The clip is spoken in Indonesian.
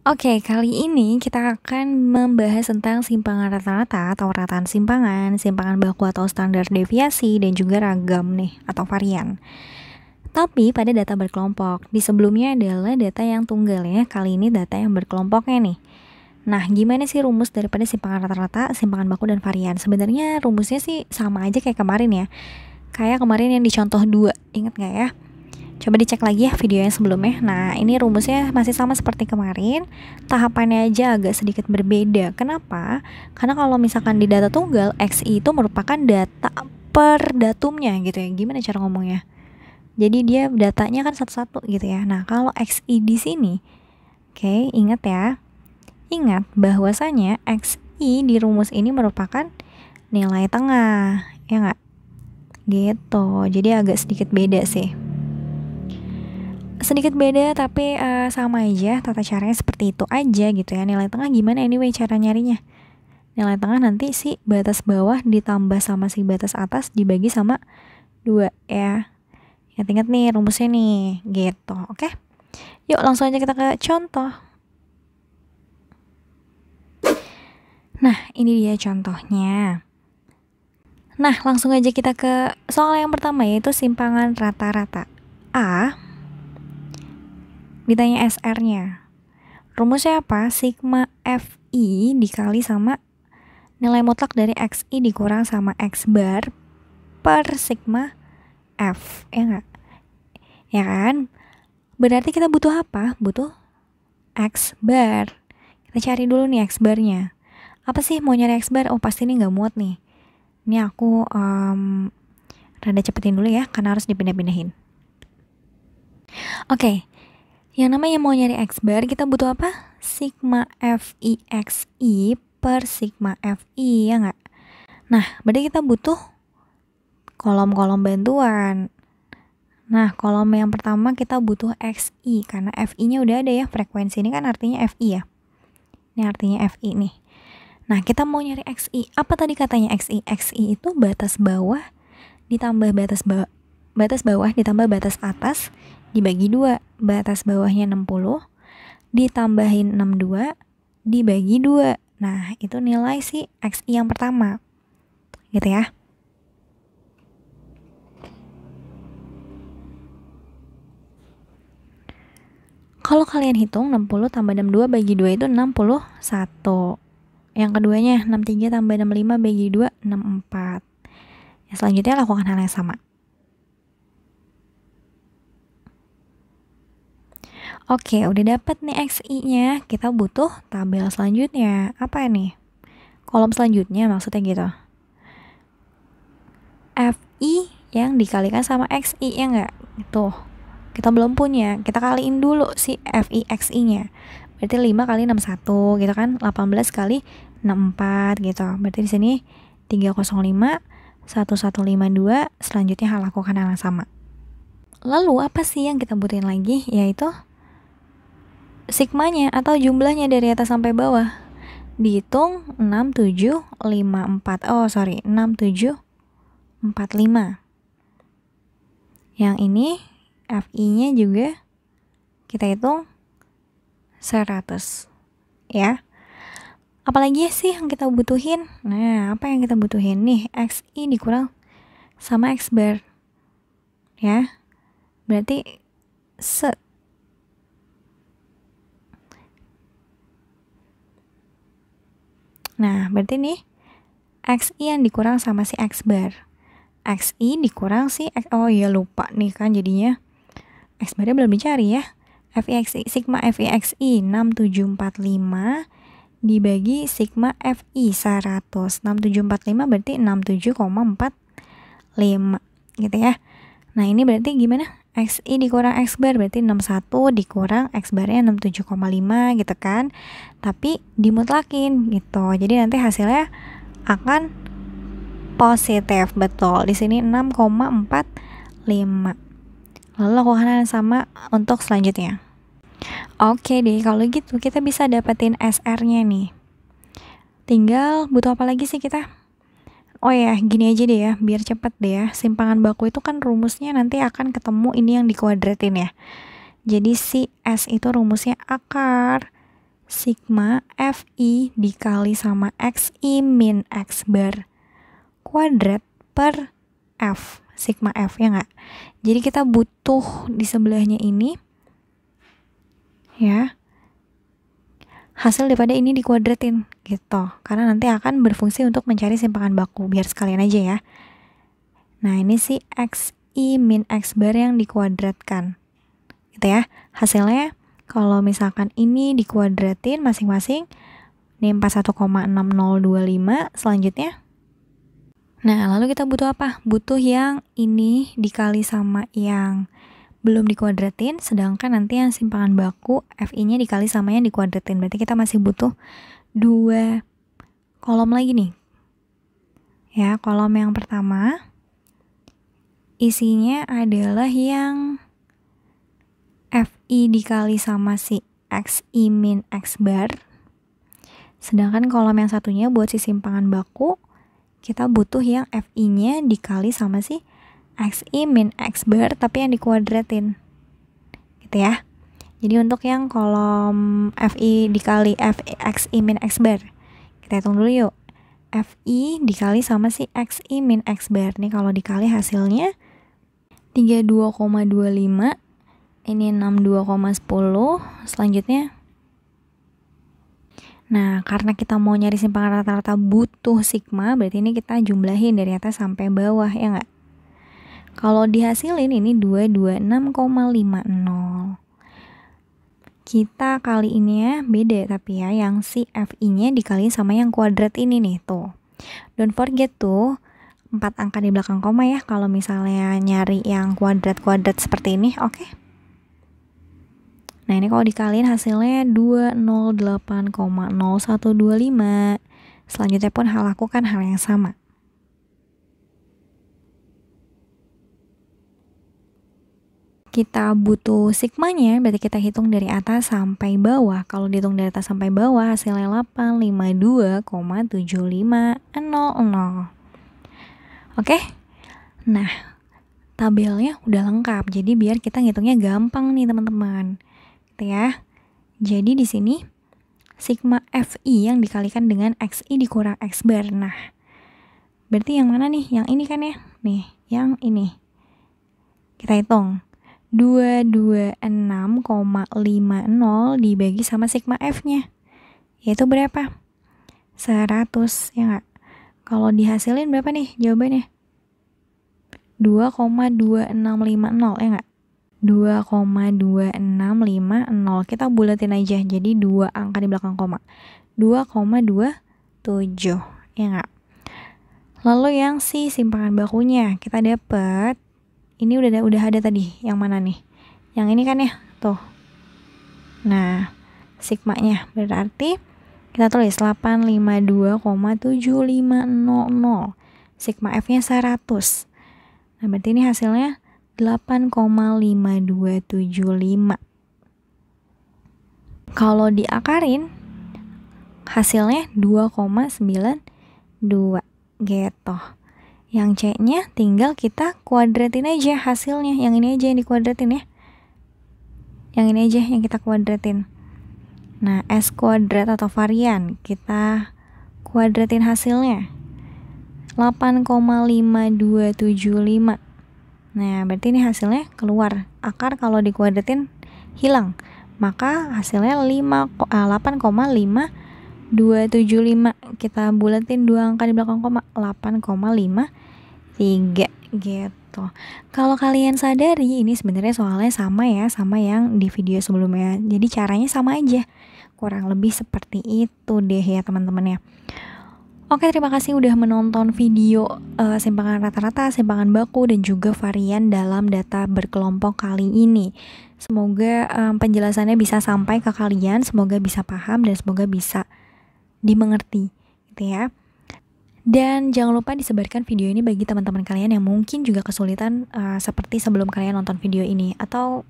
Oke, kali ini kita akan membahas tentang simpangan rata-rata atau rataan simpangan, simpangan baku atau standar deviasi, dan juga ragam nih atau varian. Tapi pada data berkelompok, di sebelumnya adalah data yang tunggal ya, kali ini data yang berkelompoknya nih. Nah, gimana sih rumus daripada simpangan rata-rata, simpangan baku, dan varian? Sebenarnya rumusnya sih sama aja kayak kemarin ya. Kayak kemarin yang di contoh 2, ingat gak ya? Coba dicek lagi ya video yang sebelumnya. Nah, ini rumusnya masih sama seperti kemarin. Tahapannya aja agak sedikit berbeda. Kenapa? Karena kalau misalkan di data tunggal, XI itu merupakan data per datumnya gitu ya. Gimana cara ngomongnya? Jadi dia datanya kan satu-satu gitu ya. Nah, kalau XI di sini, oke, ingat ya. Ingat bahwasanya XI di rumus ini merupakan nilai tengah. Ya nggak? Gitu. Jadi agak sedikit beda sih. Sedikit beda tapi sama aja, tata caranya seperti itu aja gitu ya. Nilai tengah gimana anyway cara nyarinya? Nilai tengah nanti si batas bawah ditambah sama si batas atas dibagi sama 2 ya. Ingat-ingat nih rumusnya nih gitu. Oke, yuk langsung aja kita ke contoh. Nah, ini dia contohnya. Nah, langsung aja kita ke soal yang pertama, yaitu simpangan rata-rata. A, ditanya SR-nya. Rumusnya apa? Sigma FI dikali sama nilai mutlak dari XI dikurang sama X bar per sigma F. Ya nggak? Ya kan? Berarti kita butuh apa? Butuh X bar. Kita cari dulu nih X barnya. Apa sih mau nyari X bar? Oh, pasti ini nggak muat nih. Ini aku rada cepetin dulu ya, karena harus dipindah-pindahin. Oke. Yang namanya mau nyari X bar, kita butuh apa? Sigma FI XI per sigma FI, ya nggak? Nah, berarti kita butuh kolom-kolom bantuan. Nah, kolom yang pertama kita butuh XI, karena FI-nya udah ada ya, frekuensi ini kan artinya FI ya. Ini artinya FI nih. Nah, kita mau nyari XI. Apa tadi katanya XI? XI itu batas bawah ditambah batas bawah ditambah batas atas dibagi 2. Batas bawahnya 60 ditambahin 62 dibagi 2. Nah, itu nilai si XI yang pertama. Gitu ya. Kalau kalian hitung 60 tambah 62 bagi 2 itu 61. Yang keduanya 63 tambah 65 bagi 2 64. Ya, selanjutnya lakukan hal yang sama. Oke, udah dapat nih XI-nya. Kita butuh tabel selanjutnya. Apa nih? Kolom selanjutnya maksudnya gitu. FI yang dikalikan sama XI, ya enggak? Tuh, kita belum punya. Kita kaliin dulu si FI XI-nya. Berarti 5 kali 61 gitu kan? 18 kali 64 gitu. Berarti di sini 305 1152. Selanjutnya lakukan hal yang sama. Lalu apa sih yang kita butuhin lagi? Yaitu sigmanya atau jumlahnya dari atas sampai bawah. Dihitung 6754. Oh, sorry, 6745. Yang ini FI-nya juga kita hitung 100. Ya. Apalagi sih yang kita butuhin? Nah, apa yang kita butuhin nih? XI dikurang sama X bar. Ya. Berarti set. Nah, berarti nih XI yang dikurang sama si X bar. XI dikurang si X, oh iya lupa nih kan jadinya X barnya belum dicari ya. FI sigma FI XI 6745 dibagi sigma FI 100. 6745 berarti 67,45 gitu ya. Nah, ini berarti gimana? XI dikurang X bar berarti 61 dikurang X barnya 67,5 gitu kan. Tapi dimutlakin gitu. Jadi nanti hasilnya akan positif, betul. Di sini 6,45. Lalu lakukan hal yang sama untuk selanjutnya. Oke deh, kalau gitu kita bisa dapetin SR-nya nih. Tinggal butuh apa lagi sih kita? Oh ya, gini aja deh ya, biar cepet deh ya. Simpangan baku itu kan rumusnya nanti akan ketemu ini yang dikuadratin ya. Jadi si S itu rumusnya akar sigma FI dikali sama XI min X bar kuadrat per F, sigma F, ya nggak? Jadi kita butuh di sebelahnya ini, ya, hasil daripada ini dikuadratin, gitu. Karena nanti akan berfungsi untuk mencari simpangan baku, biar sekalian aja ya. Nah, ini si XI min X bar yang dikuadratkan, gitu ya. Hasilnya, kalau misalkan ini dikuadratin masing-masing, ini 41,6025, selanjutnya. Nah, lalu kita butuh apa? Butuh yang ini dikali sama yang belum dikuadratin, sedangkan nanti yang simpangan baku FI-nya dikali sama yang dikuadratin. Berarti kita masih butuh 2 kolom lagi nih. Ya, kolom yang pertama isinya adalah yang FI dikali sama si XI min X bar. Sedangkan kolom yang satunya buat si simpangan baku, kita butuh yang FI-nya dikali sama si XI min X bar tapi yang dikuadratin. Gitu ya. Jadi untuk yang kolom FI dikali XI min X bar, kita hitung dulu yuk. FI dikali sama si XI min X bar. Nih kalau dikali hasilnya 32,25, ini 62,10, selanjutnya. Nah, karena kita mau nyari simpangan rata-rata butuh sigma, berarti ini kita jumlahin dari atas sampai bawah, ya nggak? Kalau dihasilin ini 226,50. Kita kali ini ya beda, tapi ya yang si FI-nya dikali sama yang kuadrat ini nih, tuh. Don't forget tuh 4 angka di belakang koma ya kalau misalnya nyari yang kuadrat-kuadrat seperti ini, oke? Nah, ini kalau dikaliin hasilnya 208,0125. Selanjutnya pun lakukan hal yang sama. Kita butuh sigmanya, berarti kita hitung dari atas sampai bawah. Kalau dihitung dari atas sampai bawah hasilnya 852,7500. Oke? Nah, tabelnya udah lengkap. Jadi biar kita ngitungnya gampang nih, teman-teman. Gitu ya. Jadi di sini sigma FI yang dikalikan dengan XI dikurang X bar. Nah, berarti yang mana nih? Yang ini kan ya? Nih, yang ini. Kita hitung. 226,50 dibagi sama sigma F-nya. Yaitu berapa? 100, ya nggak? Kalau dihasilin berapa nih jawabannya? 2,2650, ya nggak? 2,2650. Kita bulatin aja, jadi 2 angka di belakang koma. 2,27, ya nggak? Lalu yang si simpangan bakunya, kita dapat, ini udah ada tadi, yang mana nih? Yang ini kan ya, tuh. Nah, sigmanya berarti kita tulis 852,7500. Sigma F-nya 100. Nah, berarti ini hasilnya 8,5275. Kalau diakarin hasilnya 2,92 gitu. Yang C-nya tinggal kita kuadratin aja hasilnya. Yang ini aja yang dikuadratin ya. Yang ini aja yang kita kuadratin. Nah, S kuadrat atau varian kita kuadratin hasilnya 8,5275. Nah, berarti ini hasilnya keluar. Akar kalau dikuadratin hilang. Maka hasilnya 8,5275. Kita bulatin 2 angka di belakang koma, 8,53 gitu. Kalau kalian sadari ini sebenarnya soalnya sama ya, sama yang di video sebelumnya. Jadi caranya sama aja. Kurang lebih seperti itu deh ya teman-teman ya. Oke, terima kasih udah menonton video simpangan rata-rata, simpangan baku, dan juga varian dalam data berkelompok kali ini. Semoga penjelasannya bisa sampai ke kalian, semoga bisa paham, dan semoga bisa dimengerti, gitu ya. Dan jangan lupa disebarkan video ini bagi teman-teman kalian yang mungkin juga kesulitan seperti sebelum kalian nonton video ini, atau